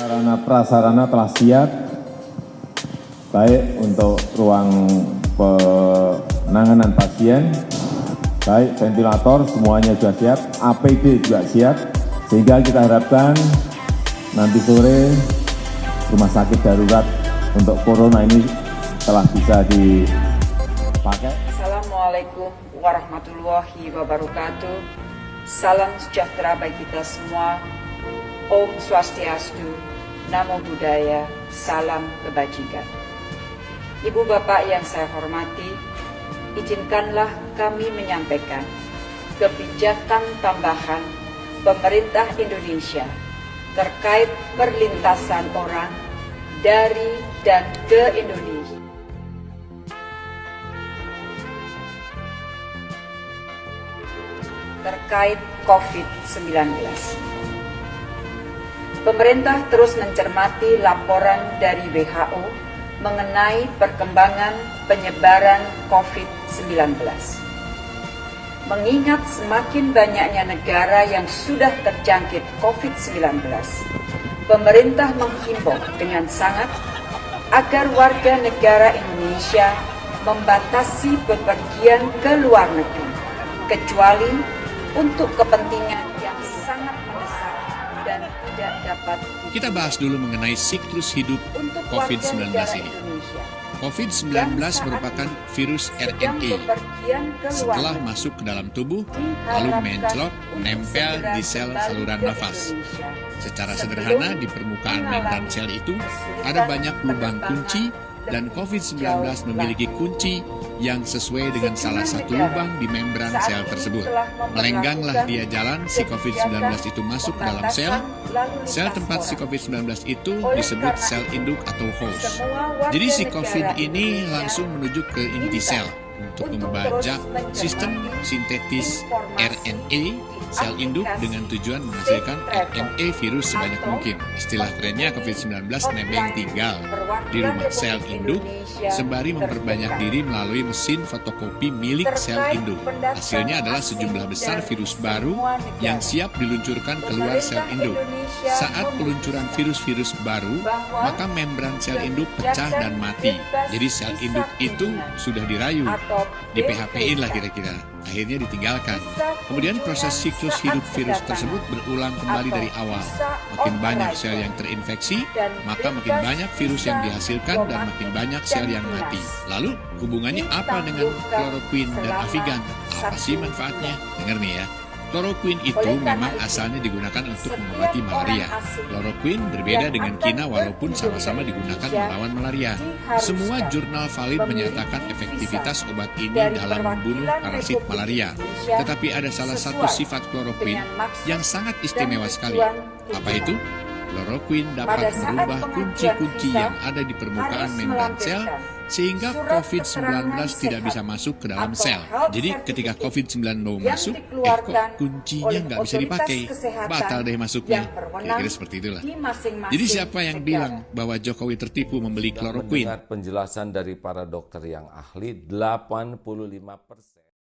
Sarana prasarana telah siap, baik untuk ruang penanganan pasien, baik ventilator semuanya sudah siap, APD juga siap, sehingga kita harapkan nanti sore rumah sakit darurat untuk corona ini telah bisa dipakai. Assalamualaikum warahmatullahi wabarakatuh. Salam sejahtera bagi kita semua. Om Swastiastu, Namo Buddhaya, salam kebajikan. Ibu Bapak yang saya hormati, izinkanlah kami menyampaikan kebijakan tambahan pemerintah Indonesia terkait perlintasan orang dari dan ke Indonesia. Terkait COVID-19. Pemerintah terus mencermati laporan dari WHO mengenai perkembangan penyebaran COVID-19. Mengingat semakin banyaknya negara yang sudah terjangkit COVID-19, pemerintah menghimbau dengan sangat agar warga negara Indonesia membatasi bepergian ke luar negeri, kecuali untuk kepentingan yang sangat mendesak dan tidak dapat. Kita bahas dulu mengenai siklus hidup COVID-19 ini. COVID-19 merupakan virus RNA. Setelah masuk ke dalam tubuh, lalu menclot, menempel di sel saluran nafas. Secara sederhana, di permukaan membran sel itu ada banyak lubang kunci, dan COVID-19 memiliki kunci yang sesuai dengan salah satu lubang di membran sel tersebut. Melengganglah dia jalan, si COVID-19 itu masuk ke dalam sel. Sel tempat si COVID-19 itu disebut sel induk atau host. Jadi si COVID ini langsung menuju ke inti sel untuk membajak sistem sintetis RNA sel induk dengan tujuan menghasilkan RNA virus sebanyak mungkin. Istilah kerennya COVID-19 nebeng tinggal di rumah sel induk sembari memperbanyak diri melalui mesin fotokopi milik sel induk. Hasilnya adalah sejumlah besar virus baru yang siap diluncurkan keluar sel induk. Saat peluncuran virus-virus baru, maka membran sel induk pecah dan mati. Jadi sel induk itu sudah dirayu, di PHP-in lah kira-kira. Akhirnya ditinggalkan. Kemudian proses siklus hidup virus tersebut berulang kembali dari awal. Makin banyak sel yang terinfeksi, maka makin banyak virus yang dihasilkan dan makin banyak sel yang mati. Lalu hubungannya apa dengan kloroquine dan avigan? Apa sih manfaatnya? Dengar nih ya. Kloroquine itu memang asalnya digunakan untuk mengobati malaria. Kloroquine berbeda dengan kina walaupun sama-sama digunakan melawan malaria. Semua jurnal valid menyatakan efektivitas obat ini dalam membunuh parasit malaria. Tetapi ada salah satu sifat kloroquine yang sangat istimewa sekali. Apa itu? Kloroquine dapat merubah kunci-kunci yang ada di permukaan membran sel sehingga COVID-19 tidak bisa masuk ke dalam sel. Jadi ketika COVID-19 mau masuk, kok kuncinya nggak bisa dipakai, batal deh masuknya. Kira-kira seperti itulah. Jadi siapa yang bilang bahwa Jokowi tertipu membeli kloroquine? Mendengar penjelasan dari para dokter yang ahli, 85%